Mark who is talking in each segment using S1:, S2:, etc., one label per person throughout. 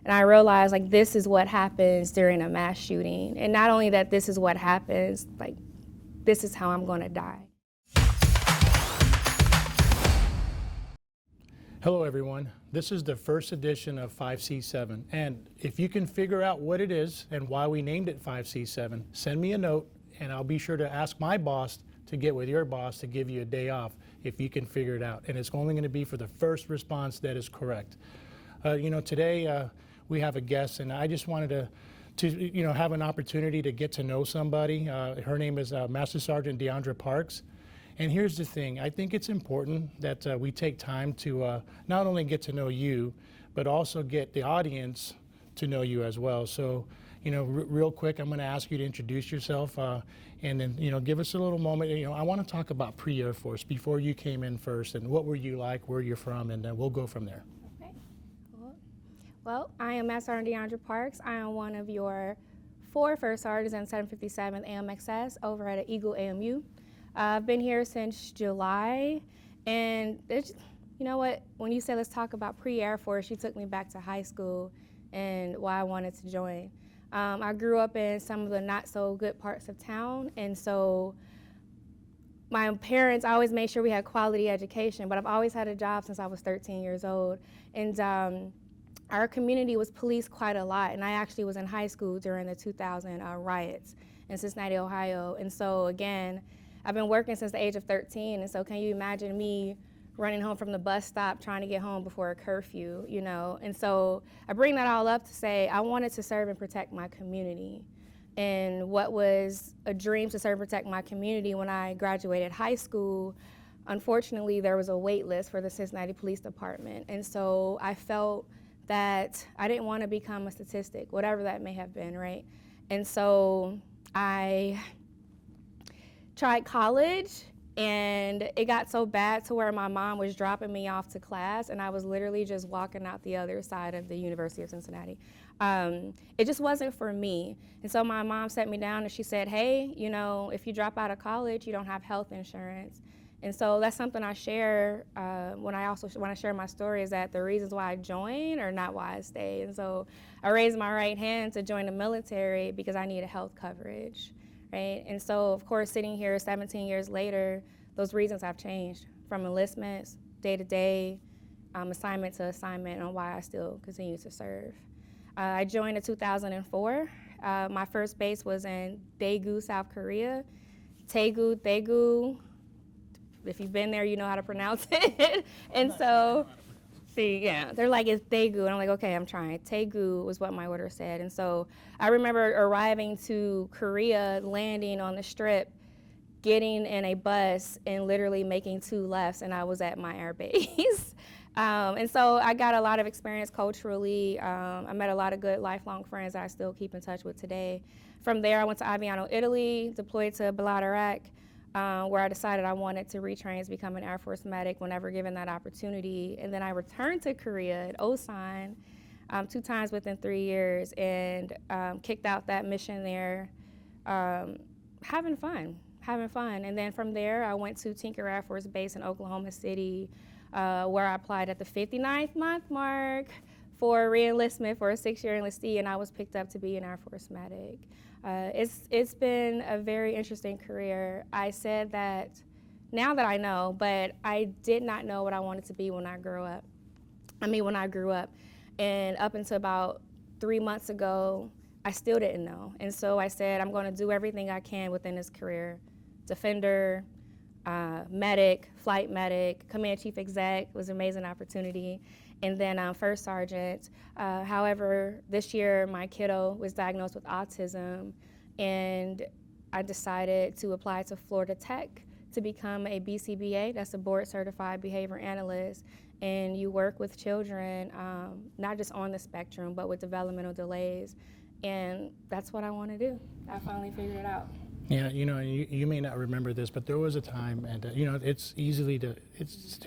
S1: And I realized, like, this is what happens during a mass shooting. And not only that this is what happens, like, this is how I'm going to die.
S2: Hello everyone, this is the first edition of 5C7, and if you can figure out what it is and why we named it 5C7, send me a note and I'll be sure to ask my boss to get with your boss to give you a day off if you can figure it out. And it's only going to be for the first response that is correct. Today we have a guest, and I just wanted to have an opportunity to get to know somebody. Her name is Master Sgt. Deondra Parks. And here's the thing, I think it's important that we take time to not only get to know you, but also get the audience to know you as well. So, real quick, I'm going to ask you to introduce yourself and then, give us a little moment. I want to talk about pre-Air Force, before you came in first, and what were you like, where you're from, and then we'll go from there.
S1: Okay, cool. Well, I am Master Sgt. Deondra Parks. I am one of your 4 first sergeants in 757th AMXS over at Eagle AMU. I've been here since July, and you know what, when you said let's talk about pre-Air Force, you took me back to high school and why I wanted to join. I grew up in some of the not so good parts of town, and so my parents always made sure we had quality education, but I've always had a job since I was 13 years old. And our community was policed quite a lot, and I actually was in high school during the 2000 riots in Cincinnati, Ohio. And so again, I've been working since the age of 13, and so can you imagine me running home from the bus stop trying to get home before a curfew, And so I bring that all up to say I wanted to serve and protect my community. And what was a dream to serve and protect my community when I graduated high school, unfortunately there was a wait list for the Cincinnati Police Department. And so I felt that I didn't want to become a statistic, whatever that may have been, right? And so I tried college, and it got so bad to where my mom was dropping me off to class, and I was literally just walking out the other side of the University of Cincinnati. It just wasn't for me. And so my mom sat me down and she said, hey, if you drop out of college, you don't have health insurance. And so that's something I share when I share my story, is that the reasons why I joined are not why I stayed. And so I raised my right hand to join the military because I needed health coverage. Right? And so, of course, sitting here 17 years later, those reasons have changed from enlistments, day to day, assignment to assignment, on why I still continue to serve. I joined in 2004. My first base was in Daegu, South Korea. Daegu. If you've been there, you know how to pronounce it. And so, they're like, it's Daegu, and I'm like, okay, I'm trying. Daegu was what my order said. And so I remember arriving to Korea, landing on the strip, getting in a bus, and literally making 2 lefts, and I was at my air base. And so I got a lot of experience culturally. I met a lot of good lifelong friends that I still keep in touch with today. From there, I went to Aviano, Italy, deployed to Balad, Iraq, where I decided I wanted to retrain to become an Air Force medic whenever given that opportunity. And then I returned to Korea at Osan 2 times within 3 years, and kicked out that mission there, having fun. And then from there, I went to Tinker Air Force Base in Oklahoma City, where I applied at the 59th month mark for re-enlistment for a 6-year enlistee, and I was picked up to be an Air Force medic. It's been a very interesting career. I said that now that I know, but I did not know what I wanted to be when I grew up. And up until about 3 months ago, I still didn't know. And so I said, I'm going to do everything I can within this career. Defender, medic, flight medic, command chief exec was an amazing opportunity. And then first sergeant. However, this year my kiddo was diagnosed with autism, and I decided to apply to Florida Tech to become a BCBA, that's a board certified behavior analyst. And you work with children, not just on the spectrum, but with developmental delays. And that's what I want to do. I finally figured it out.
S2: Yeah, you may not remember this, but there was a time, and it's easily to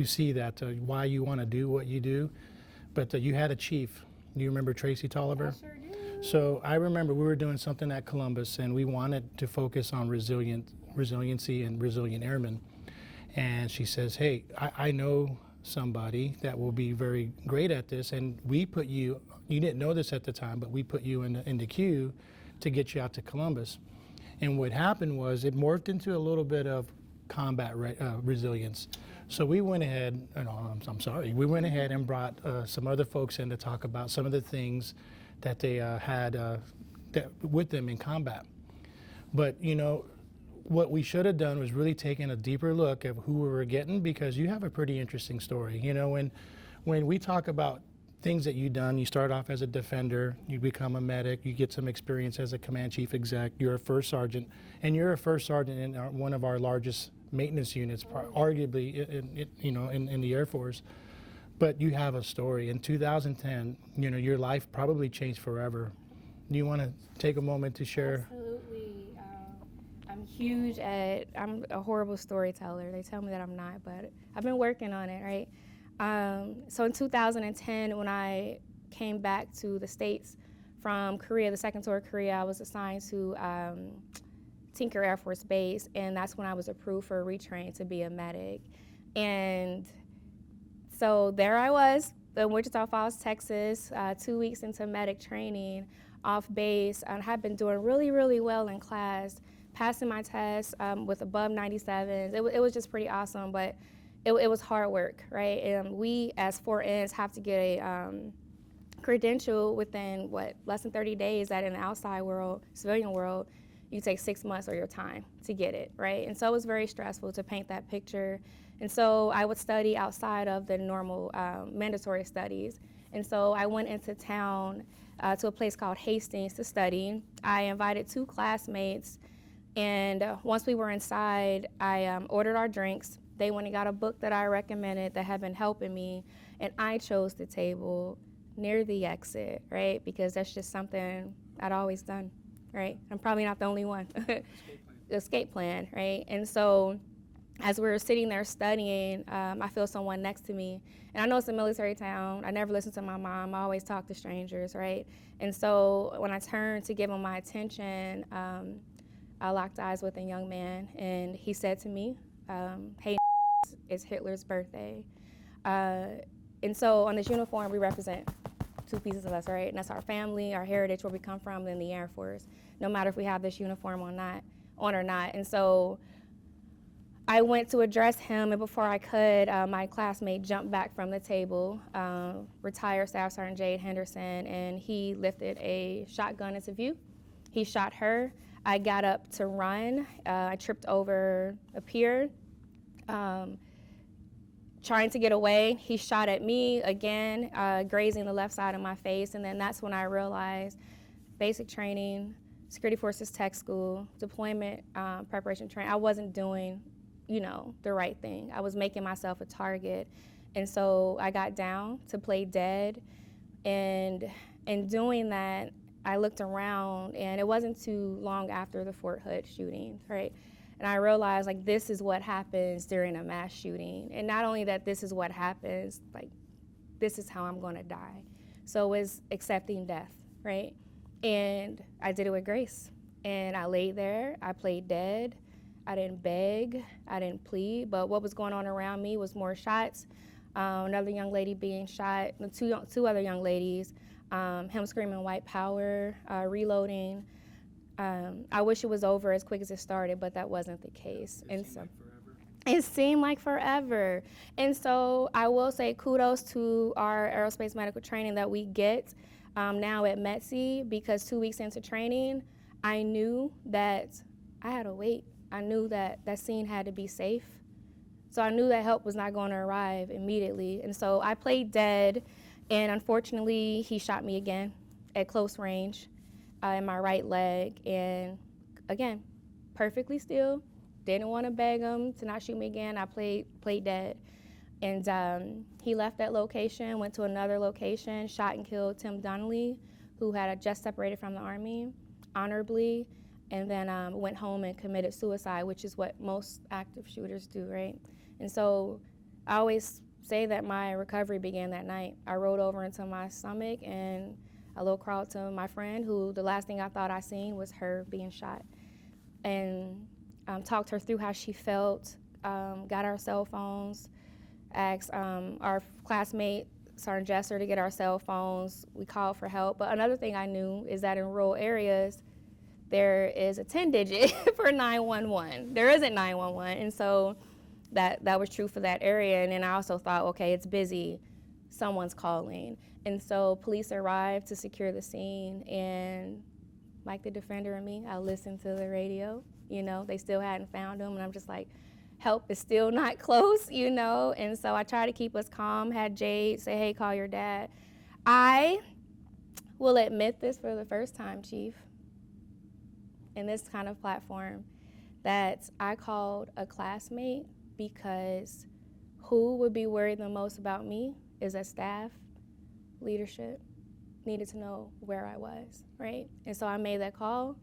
S2: see that why you want to do what you do, but you had a chief. Do you remember Tracy Tolliver?
S1: I sure do.
S2: So I remember we were doing something at Columbus, and we wanted to focus on resiliency and resilient airmen. And she says, hey, I know somebody that will be very great at this, and we put you didn't know this at the time, but we put you in the queue to get you out to Columbus. And what happened was it morphed into a little bit of combat resilience. So we went ahead, we went ahead and brought some other folks in to talk about some of the things that they had with them in combat. But, you know, what we should have done was really taken a deeper look at who we were getting, because you have a pretty interesting story. You know, when we talk about things that you've done, you start off as a defender, you become a medic, you get some experience as a command chief exec, you're a first sergeant, and you're a first sergeant in one of our largest maintenance units, arguably in the Air Force. But you have a story. In 2010, you know, your life probably changed forever. Do you want to take a moment to share?
S1: Absolutely. I'm a horrible storyteller. They tell me that I'm not, but I've been working on it, right? So in 2010, when I came back to the States from Korea, the second tour of Korea, I was assigned to Tinker Air Force Base, and that's when I was approved for a retrain to be a medic. And so there I was in Wichita Falls, Texas, 2 weeks into medic training off base. I had been doing really, really well in class, passing my tests with above 97s. It was just pretty awesome, but it was hard work, right? And we, as 4Ns, have to get a credential within, less than 30 days, that in the outside world, civilian world, you take 6 months of your time to get it, right? And so it was very stressful to paint that picture. And so I would study outside of the normal mandatory studies. And so I went into town to a place called Hastings to study. I invited 2 classmates, and once we were inside, I ordered our drinks. They went and got a book that I recommended that had been helping me, and I chose the table near the exit, right? Because that's just something I'd always done, right? I'm probably not the only one. Escape plan, right? And so as we were sitting there studying, I feel someone next to me. And I know it's a military town. I never listen to my mom. I always talk to strangers, right? And so when I turned to give him my attention, I locked eyes with a young man, and he said to me, hey, it's Hitler's birthday. And so on this uniform, we represent 2 pieces of us, right? And that's our family, our heritage, where we come from, and the Air Force, no matter if we have this uniform on or not. And so I went to address him, and before I could, my classmate jumped back from the table, retired Staff Sergeant Jade Henderson, and he lifted a shotgun into view. He shot her. I got up to run. I tripped over a pier, trying to get away. He shot at me again, grazing the left side of my face, and then that's when I realized basic training, security forces tech school, deployment preparation training, I wasn't doing, the right thing. I was making myself a target. And so I got down to play dead, and in doing that, I looked around, and it wasn't too long after the Fort Hood shooting, right? And I realized, this is what happens during a mass shooting. And not only that, this is what happens, this is how I'm gonna die. So it's accepting death, right? And I did it with grace. And I laid there, I played dead. I didn't beg, I didn't plead, but what was going on around me was more shots. Another young lady being shot, two other young ladies, him screaming white power, reloading. I wish it was over as quick as it started, but that wasn't the case. It seemed like forever. And so I will say kudos to our aerospace medical training that we get now at METC, because 2 weeks into training, I knew that I had to wait. I knew that that scene had to be safe. So I knew that help was not going to arrive immediately. And so I played dead, and unfortunately, he shot me again at close range in my right leg. And again, perfectly still, didn't want to beg him to not shoot me again. I played dead. And he left that location, went to another location, shot and killed Tim Donnelly, who had just separated from the Army honorably, and then went home and committed suicide, which is what most active shooters do, right? And so I always say that my recovery began that night. I rolled over into my stomach, and I little crawled to my friend, who the last thing I thought I seen was her being shot, and talked her through how she felt, got our cell phones, asked our classmate, Sergeant Jesser, to get our cell phones. We called for help. But another thing I knew is that in rural areas, there is a 10-digit for 911. There isn't 911. And so that was true for that area. And then I also thought, okay, it's busy. Someone's calling. And so police arrived to secure the scene. And like the defender in me, I listened to the radio. You know, they still hadn't found him. And I'm just like, help is still not close, you know? And so I tried to keep us calm, had Jade say, hey, call your dad. I will admit this for the first time, Chief, in this kind of platform, that I called a classmate because who would be worried the most about me is that staff, leadership, needed to know where I was, right? And so I made that call.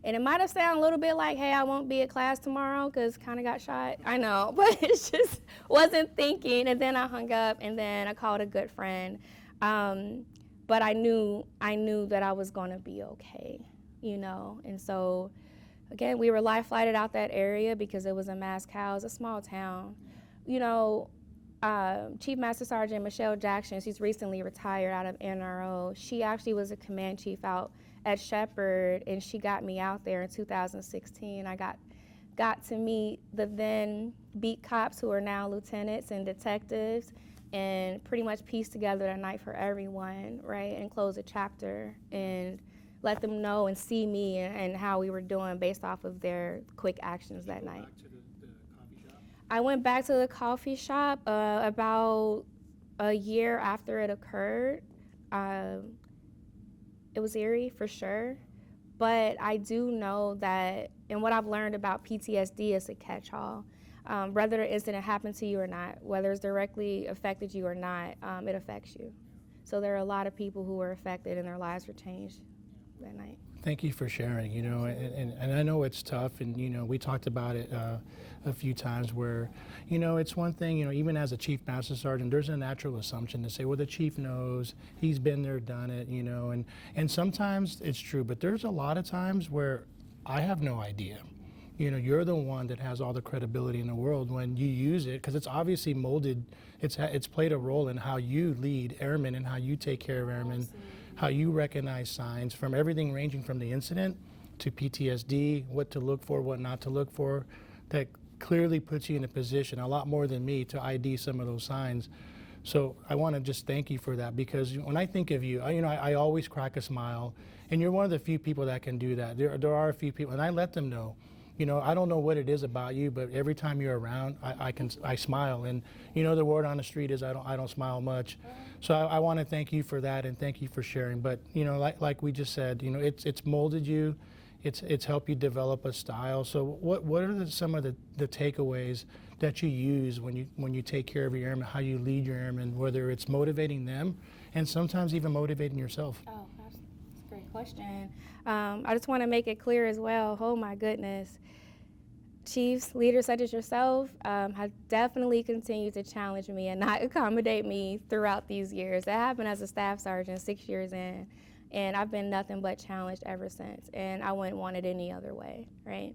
S1: And it might have sounded a little bit like, hey, I won't be at class tomorrow because kind of got shot. I know, but it just wasn't thinking. And then I hung up, and then I called a good friend. But I knew that I was going to be okay, you know. And so, again, we were life flighted out that area because it was a mass house, a small town. You know, Chief Master Sgt. Michelle Jackson, she's recently retired out of NRO. She actually was a command chief out at Shepherd, and she got me out there in 2016. I got to meet the then beat cops who are now lieutenants and detectives, and pretty much piece together a night for everyone, right, and close a chapter and let them know and see me and how we were doing based off of their quick actions that night.
S2: Back to the coffee shop?
S1: I went back to the coffee shop about a year after it occurred. It was eerie for sure, but I do know that, and what I've learned about PTSD is a catch-all. Whether the incident happened to you or not, whether it's directly affected you or not, it affects you. So there are a lot of people who were affected and their lives were changed that night.
S2: Thank you for sharing, you know, and I know it's tough, and, you know, we talked about it a few times where, you know, it's one thing, you know, even as a Chief Master Sergeant, there's a natural assumption to say, well, the chief knows, he's been there, done it, you know, and sometimes it's true, but there's a lot of times where I have no idea. You know, you're the one that has all the credibility in the world when you use it, because it's obviously molded, it's played a role in how you lead airmen and how you take care of airmen. Absolutely. How you recognize signs from everything ranging from the incident to PTSD, what to look for, what not to look for, that clearly puts you in a position, a lot more than me, to ID some of those signs. So I want to just thank you for that, because when I think of you, I always crack a smile, and you're one of the few people that can do that. There are a few people, and I let them know. You know, I don't know what it is about you, but every time you're around, I smile. And you know, the word on the street is I don't smile much. So I want to thank you for that, and thank you for sharing. But you know, like we just said, you know, it's molded you, it's helped you develop a style. So what are some of the takeaways that you use when you take care of your airmen, how you lead your airmen, whether it's motivating them and sometimes even motivating yourself?
S1: Oh, that's a great question. I just want to make it clear as well. Oh my goodness. Chiefs, leaders such as yourself have definitely continued to challenge me and not accommodate me throughout these years. That happened as a staff sergeant 6 years in, and I've been nothing but challenged ever since, and I wouldn't want it any other way, right?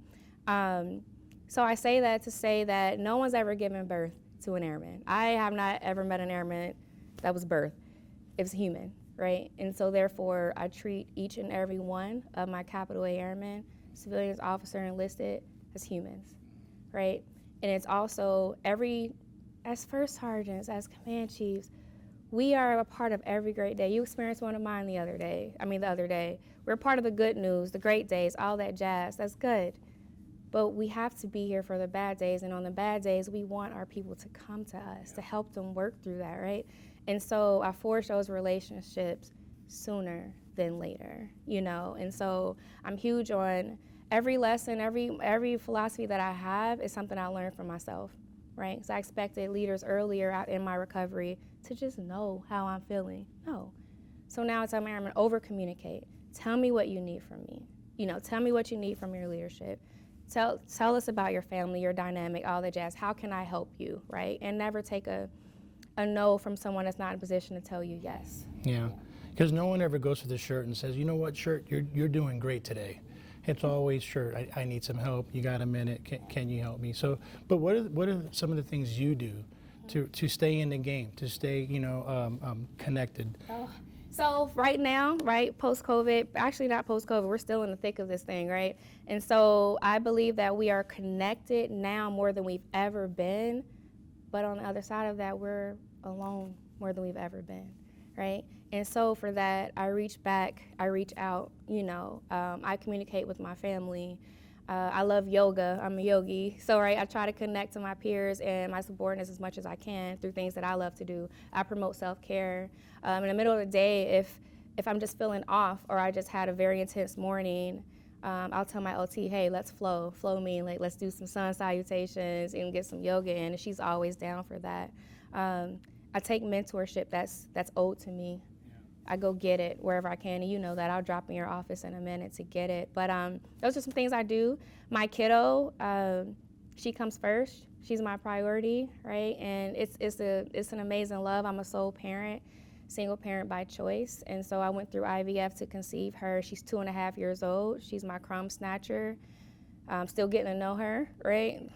S1: So I say that to say that no one's ever given birth to an airman. I have not ever met an airman that was birth. It was human, right? And so therefore, I treat each and every one of my capital A airmen, civilians, officer, enlisted, as humans, right? And it's also as first sergeants, as command chiefs, we are a part of every great day. You experienced one of mine the other day. We're part of the good news, the great days, all that jazz. That's good. But we have to be here for the bad days, and on the bad days, we want our people to come to us, to help them work through that, right? And so I forge those relationships sooner than later, you know? And so I'm huge on every lesson, every philosophy that I have is something I learned from myself, right? Because I expected leaders earlier out in my recovery to just know how I'm feeling. No. So now it's I'm gonna over-communicate. Tell me what you need from me. You know, tell me what you need from your leadership. Tell us about your family, your dynamic, all the jazz. How can I help you, right? And never take a no from someone that's not in a position to tell you yes.
S2: Yeah, because no one ever goes to the shirt and says, you know what, shirt, you're doing great today. It's always, shirt, I need some help. You got a minute? Can you help me? So, but what are some of the things you do to stay in the game, to stay, connected?
S1: So right now, right, post-COVID, actually not post-COVID, we're still in the thick of this thing, right? And so I believe that we are connected now more than we've ever been, but on the other side of that, we're alone more than we've ever been, right? And so for that, I reach out, I communicate with my family. I love yoga, I'm a yogi, so right, I try to connect to my peers and my subordinates as much as I can through things that I love to do. I promote self-care. In the middle of the day, if I'm just feeling off or I just had a very intense morning, I'll tell my OT, hey, let's flow me, like let's do some sun salutations and get some yoga in, and she's always down for that. I take mentorship that's owed to me. I go get it wherever I can, and you know that. I'll drop in your office in a minute to get it. But those are some things I do. My kiddo, she comes first. She's my priority, right? And it's an amazing love. I'm a sole parent, single parent by choice, and so I went through IVF to conceive her. She's 2.5 years old. She's my crumb snatcher. I'm still getting to know her, right?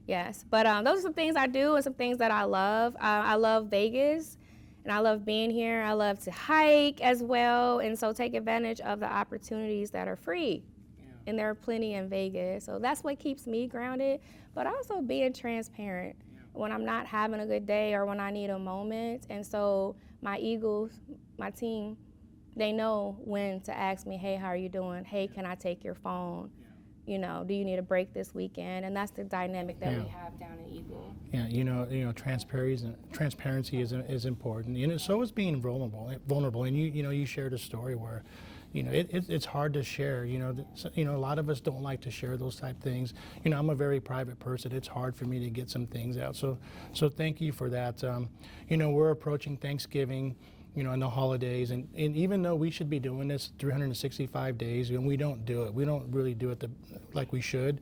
S1: Yes, but those are some things I do and some things that I love. I love Vegas. And I love being here. I love to hike as well, and so take advantage of the opportunities that are free. Yeah. And there are plenty in Vegas. So that's what keeps me grounded, but also being transparent when I'm not having a good day or when I need a moment. And so my Eagles, my team, they know when to ask me, hey, how are you doing? Hey, can I take your phone? Do you need a break this weekend? And that's the dynamic that we have down in Eagle.
S2: Yeah, transparency is important, and so is being vulnerable. And you shared a story where, it's hard to share. A lot of us don't like to share those type things. I'm a very private person. It's hard for me to get some things out. So thank you for that. We're approaching Thanksgiving. In the holidays, and even though we should be doing this 365 days, and we don't do it, we don't really do it like we should.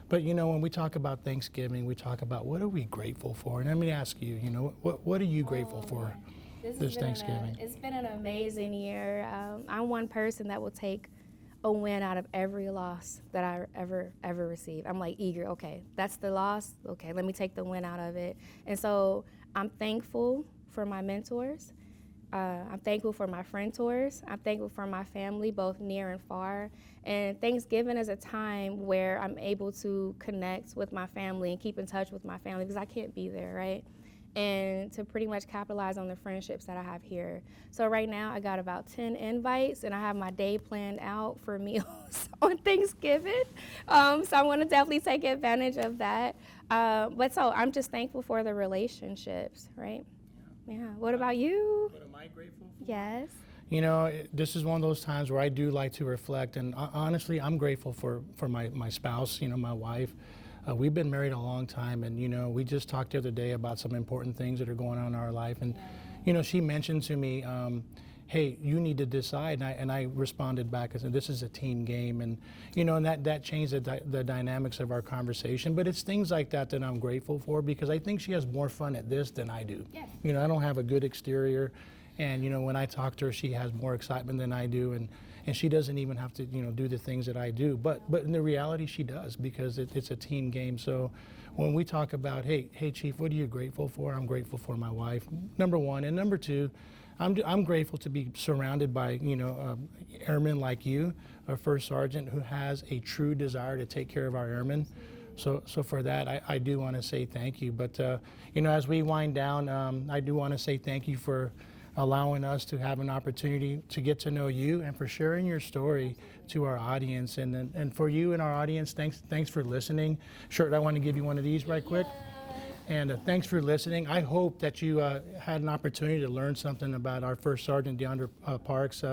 S2: But when we talk about Thanksgiving, we talk about what are we grateful for. And let me ask you, what are you grateful for this Thanksgiving?
S1: It's been an amazing year. I'm one person that will take a win out of every loss that I ever received. I'm like eager. Okay, that's the loss. Okay, let me take the win out of it. And so I'm thankful for my mentors. I'm thankful for my friend tours. I'm thankful for my family, both near and far. And Thanksgiving is a time where I'm able to connect with my family and keep in touch with my family because I can't be there, right? And to pretty much capitalize on the friendships that I have here. So right now I got about 10 invites and I have my day planned out for meals on Thanksgiving. So I'm gonna definitely take advantage of that. But so I'm just thankful for the relationships, right? Yeah. What about you?
S2: What am I grateful for?
S1: Yes.
S2: This is one of those times where I do like to reflect, and honestly, I'm grateful for my spouse, my wife. We've been married a long time, and we just talked the other day about some important things that are going on in our life, and she mentioned to me, hey, you need to decide, and I responded back and said, this is a team game, and and that changed the dynamics of our conversation. But it's things like that that I'm grateful for, because I think she has more fun at this than I do.
S1: Yes.
S2: I don't have a good exterior, and when I talk to her, she has more excitement than I do, and she doesn't even have to do the things that I do. But in the reality, she does, because it's a team game. So when we talk about, hey Chief, what are you grateful for? I'm grateful for my wife, number one, and number two, I'm grateful to be surrounded by airmen like you, a first sergeant who has a true desire to take care of our airmen. So for that, I do want to say thank you. But as we wind down, I do want to say thank you for allowing us to have an opportunity to get to know you and for sharing your story to our audience. And for you and our audience, thanks for listening. Sure, I want to give you one of these right quick. And thanks for listening. I hope that you had an opportunity to learn something about our First Sergeant Deondra Parks.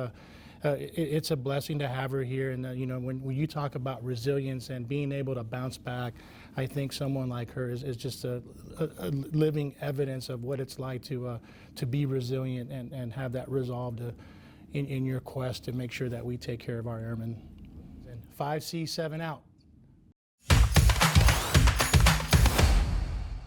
S2: It's a blessing to have her here. And when you talk about resilience and being able to bounce back, I think someone like her is just a living evidence of what it's like to be resilient and have that resolve in your quest to make sure that we take care of our airmen. 5C7 out.